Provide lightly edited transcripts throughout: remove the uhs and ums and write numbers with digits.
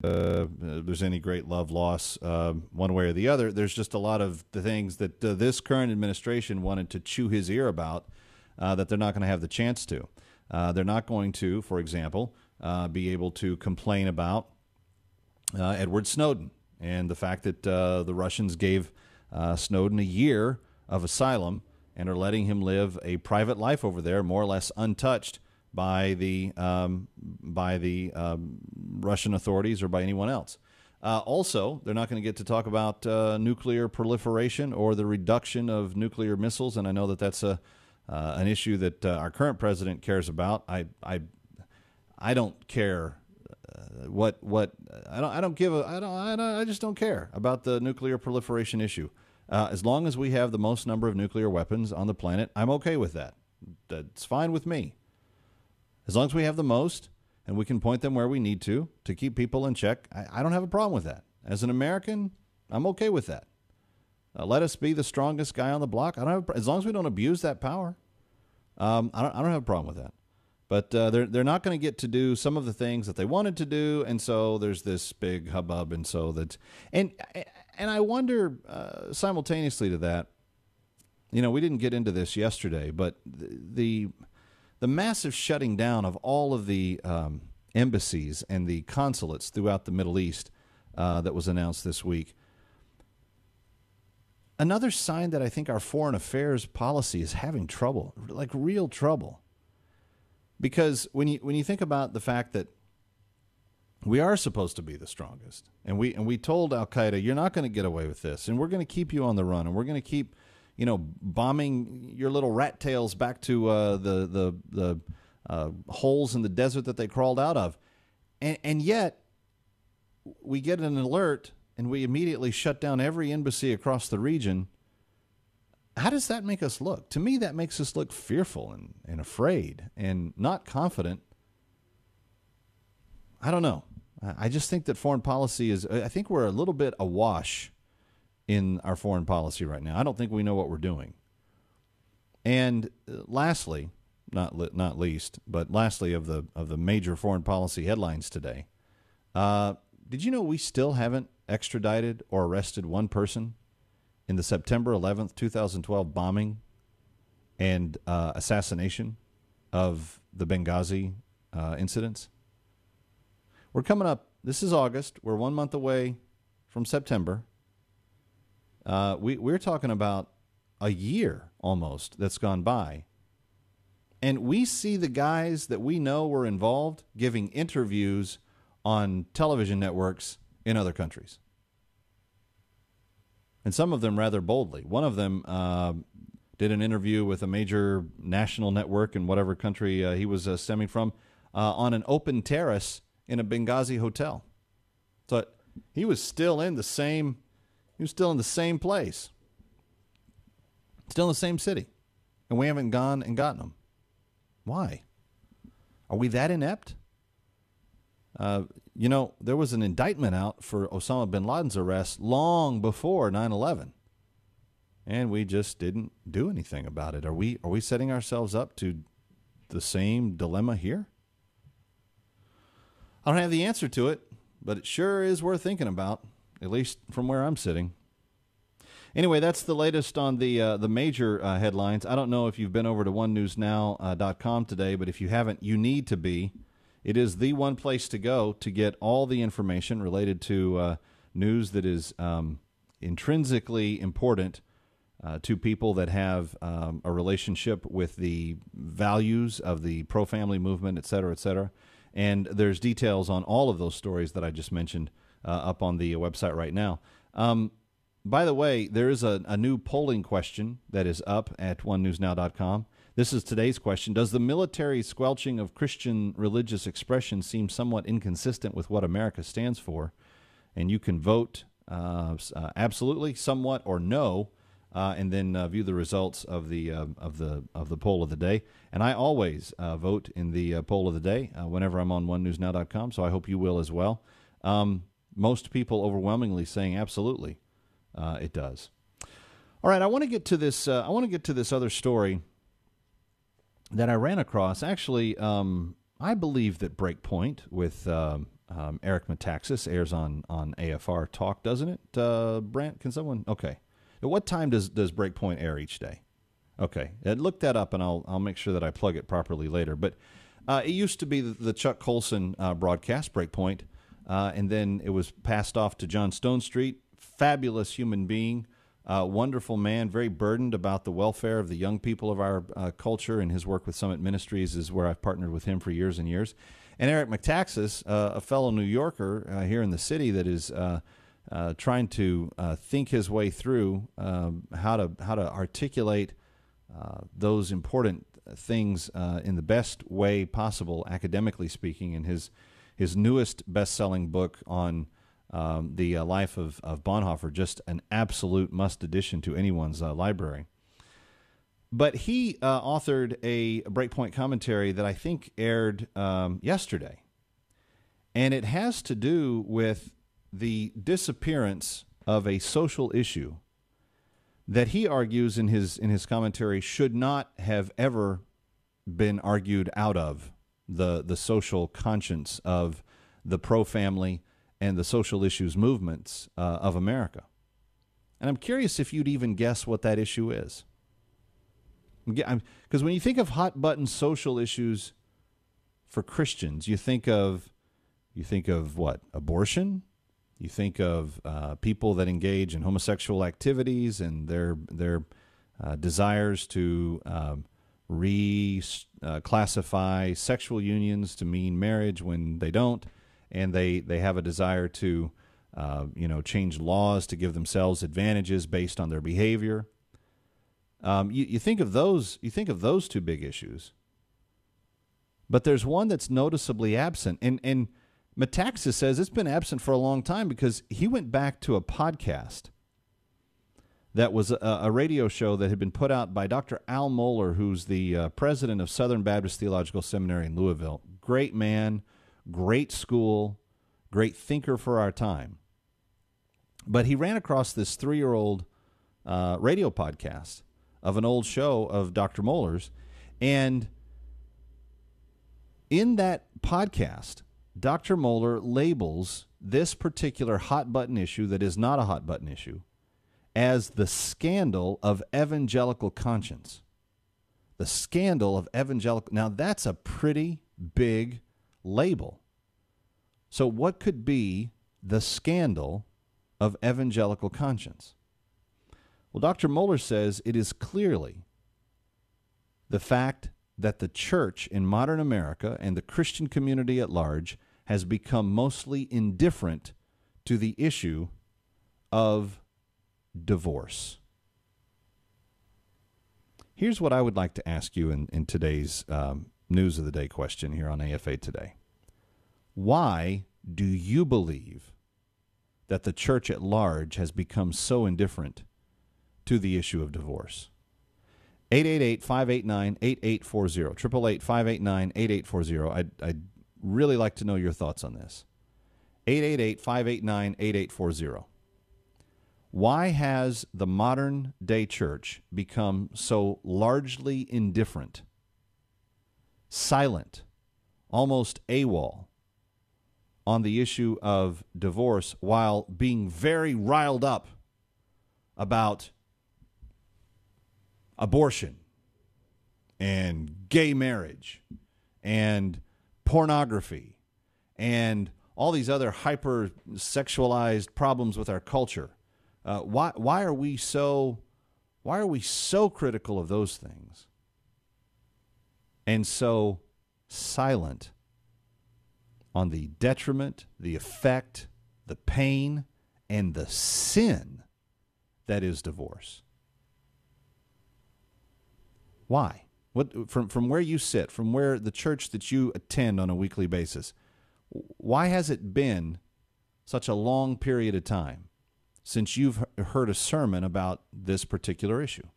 there's any great love loss one way or the other. There's just a lot of the things that this current administration wanted to chew his ear about that they're not going to have the chance to. They're not going to, for example, be able to complain about Edward Snowden and the fact that the Russians gave Snowden a year of asylum and are letting him live a private life over there, more or less untouched by the Russian authorities or by anyone else. Also, they're not going to get to talk about nuclear proliferation or the reduction of nuclear missiles, and I know that that's an issue that our current president cares about. I don't care I just don't care about the nuclear proliferation issue. As long as we have the most number of nuclear weapons on the planet, I'm okay with that. That's fine with me. As long as we have the most and we can point them where we need to keep people in check, I don't have a problem with that. As an American, I'm okay with that. Let us be the strongest guy on the block. As long as we don't abuse that power, I don't have a problem with that. But they're not going to get to do some of the things that they wanted to do, and so there's this big hubbub, and so that and I wonder simultaneously to that, we didn't get into this yesterday, but the massive shutting down of all of the embassies and the consulates throughout the Middle East that was announced this week. Another sign that I think our foreign affairs policy is having trouble, like real trouble. Because when you think about the fact that we are supposed to be the strongest, and we told Al Qaeda, you're not going to get away with this, and we're going to keep you on the run, and we're going to keep, bombing your little rat tails back to the holes in the desert that they crawled out of, and yet we get an alert and we immediately shut down every embassy across the region. How does that make us look? To me, that makes us look fearful and afraid and not confident. I don't know. I just think that foreign policy I think we're a little bit awash in our foreign policy right now. I don't think we know what we're doing. And lastly, not least, but lastly of the major foreign policy headlines today, did you know we still haven't extradited or arrested one person in the September 11th, 2012 bombing and assassination of the Benghazi incidents? We're coming up. This is August. We're 1 month away from September. We're talking about a year almost that's gone by. And we see the guys that we know were involved giving interviews on television networks in other countries. And some of them rather boldly. One of them did an interview with a major national network in whatever country he was stemming from on an open terrace in a Benghazi hotel. So he was still in the same place, still in the same city, and we haven't gone and gotten him. Why? Are we that inept? There was an indictment out for Osama bin Laden's arrest long before 9/11, and we just didn't do anything about it. Are we setting ourselves up to the same dilemma here? I don't have the answer to it, but it sure is worth thinking about, at least from where I'm sitting. Anyway, that's the latest on the major headlines. I don't know if you've been over to onenewsnow.com today, but if you haven't, you need to be. It is the one place to go to get all the information related to news that is intrinsically important to people that have a relationship with the values of the pro-family movement, et cetera, et cetera. And there's details on all of those stories that I just mentioned up on the website right now. By the way, there is a new polling question that is up at onenewsnow.com. This is today's question. Does the military squelching of Christian religious expression seem somewhat inconsistent with what America stands for? And you can vote absolutely, somewhat, or no, and then view the results of the poll of the day. And I always vote in the poll of the day whenever I'm on onenewsnow.com, so I hope you will as well. Most people overwhelmingly saying absolutely it does. All right, I want to get to this. I want to get to this other story that I ran across. Actually, I believe that Breakpoint with Eric Metaxas airs on AFR Talk, doesn't it? Brent, can someone? Okay. At what time does Breakpoint air each day? Okay, look that up, and I'll make sure that I plug it properly later. But it used to be the Chuck Colson broadcast, Breakpoint, and then it was passed off to John Stonestreet, fabulous human being, wonderful man, very burdened about the welfare of the young people of our culture, and his work with Summit Ministries is where I've partnered with him for years and years. And Eric Metaxas, a fellow New Yorker here in the city that is trying to think his way through how to articulate those important things in the best way possible, academically speaking. And his newest best-selling book on the life of Bonhoeffer, just an absolute must addition to anyone's library. But he authored a Breakpoint commentary that I think aired yesterday, and it has to do with the disappearance of a social issue that he argues in his commentary should not have ever been argued out of the social conscience of the pro-family and the social issues movements of America. And I'm curious if you'd even guess what that issue is. Because when you think of hot-button social issues for Christians, you think of what? Abortion? You think of people that engage in homosexual activities and their desires to reclassify sexual unions to mean marriage when they don't, and they have a desire to change laws to give themselves advantages based on their behavior. You think of those. You think of those two big issues, but there's one that's noticeably absent, and Metaxas says it's been absent for a long time because he went back to a podcast that was a radio show that had been put out by Dr. Al Mohler, who's the president of Southern Baptist Theological Seminary in Louisville. Great man, great school, great thinker for our time. But he ran across this 3-year-old radio podcast of an old show of Dr. Mohler's, and in that podcast, Dr. Mohler labels this particular hot-button issue that is not a hot-button issue as the scandal of evangelical conscience. The scandal of evangelical... Now, that's a pretty big label. So what could be the scandal of evangelical conscience? Well, Dr. Mohler says it is clearly the fact that the church in modern America and the Christian community at large has become mostly indifferent to the issue of divorce. Here's what I would like to ask you in today's News of the Day question here on AFA Today. Why do you believe that the church at large has become so indifferent to the issue of divorce? 888-589-8840. 888-589-8840. I'd really like to know your thoughts on this. 888-589-8840. Why has the modern day church become so largely indifferent, silent, almost AWOL on the issue of divorce while being very riled up about abortion and gay marriage and pornography and all these other hyper-sexualized problems with our culture? Why are we so critical of those things and so silent on the detriment, the effect, the pain, and the sin that is divorce? Why? What from where you sit, from where the church that you attend on a weekly basis, why has it been such a long period of time since you've heard a sermon about this particular issue?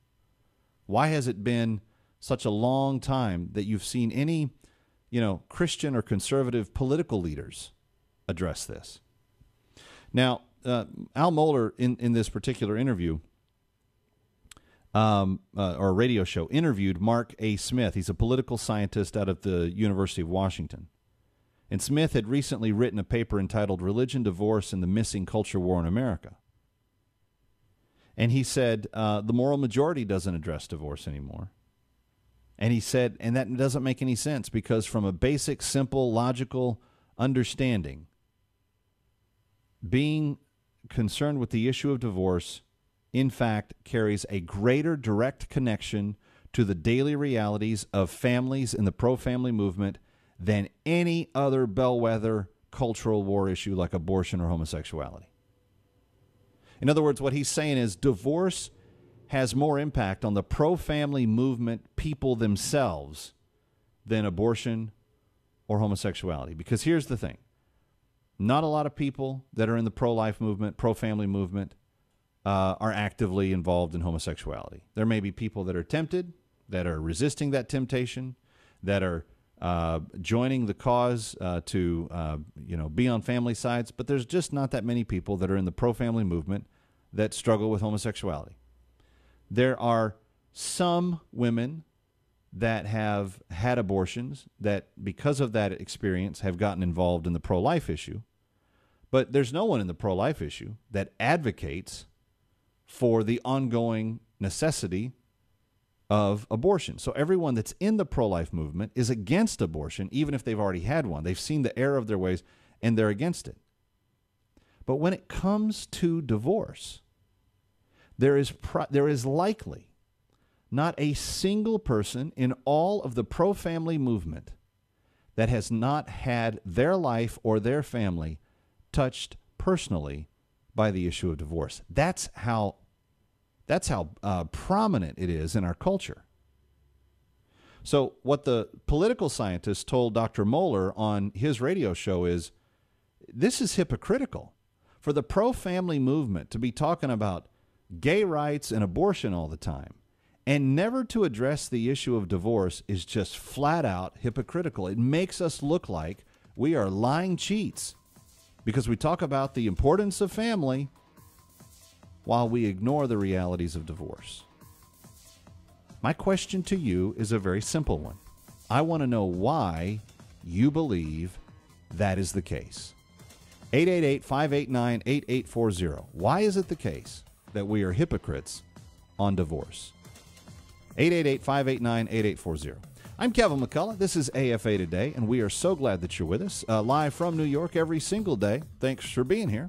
Why has it been such a long time that you've seen any, Christian or conservative political leaders address this? Now, Al Mohler in this particular interview, or radio show, interviewed Mark A. Smith. He's a political scientist out of the University of Washington. And Smith had recently written a paper entitled Religion, Divorce, and the Missing Culture War in America. And he said the moral majority doesn't address divorce anymore. And he said, and that doesn't make any sense because from a basic, simple, logical understanding, being concerned with the issue of divorce, in fact, carries a greater direct connection to the daily realities of families in the pro-family movement than any other bellwether cultural war issue like abortion or homosexuality. In other words, what he's saying is divorce has more impact on the pro-family movement people themselves than abortion or homosexuality. Because here's the thing. Not a lot of people that are in the pro-life movement, pro-family movement, are actively involved in homosexuality. There may be people that are tempted, that are resisting that temptation, that are joining the cause to be on family sides, but there's just not that many people that are in the pro-family movement that struggle with homosexuality. There are some women that have had abortions that, because of that experience, have gotten involved in the pro-life issue. But there's no one in the pro-life issue that advocates for the ongoing necessity of abortion. So everyone that's in the pro-life movement is against abortion, even if they've already had one. They've seen the error of their ways, and they're against it. But when it comes to divorce, there is likely not a single person in all of the pro-family movement that has not had their life or their family touched personally by the issue of divorce. That's how prominent it is in our culture. So what the political scientist told Dr. Mohler on his radio show is, this is hypocritical. For the pro-family movement to be talking about gay rights and abortion all the time and never to address the issue of divorce is just flat out hypocritical. It makes us look like we are lying cheats because we talk about the importance of family while we ignore the realities of divorce. My question to you is a very simple one. I want to know why you believe that is the case. 888-589-8840. Why is it the case that we are hypocrites on divorce? 888-589-8840. I'm Kevin McCullough. This is AFA Today, and we are so glad that you're with us. Live from New York every single day. Thanks for being here.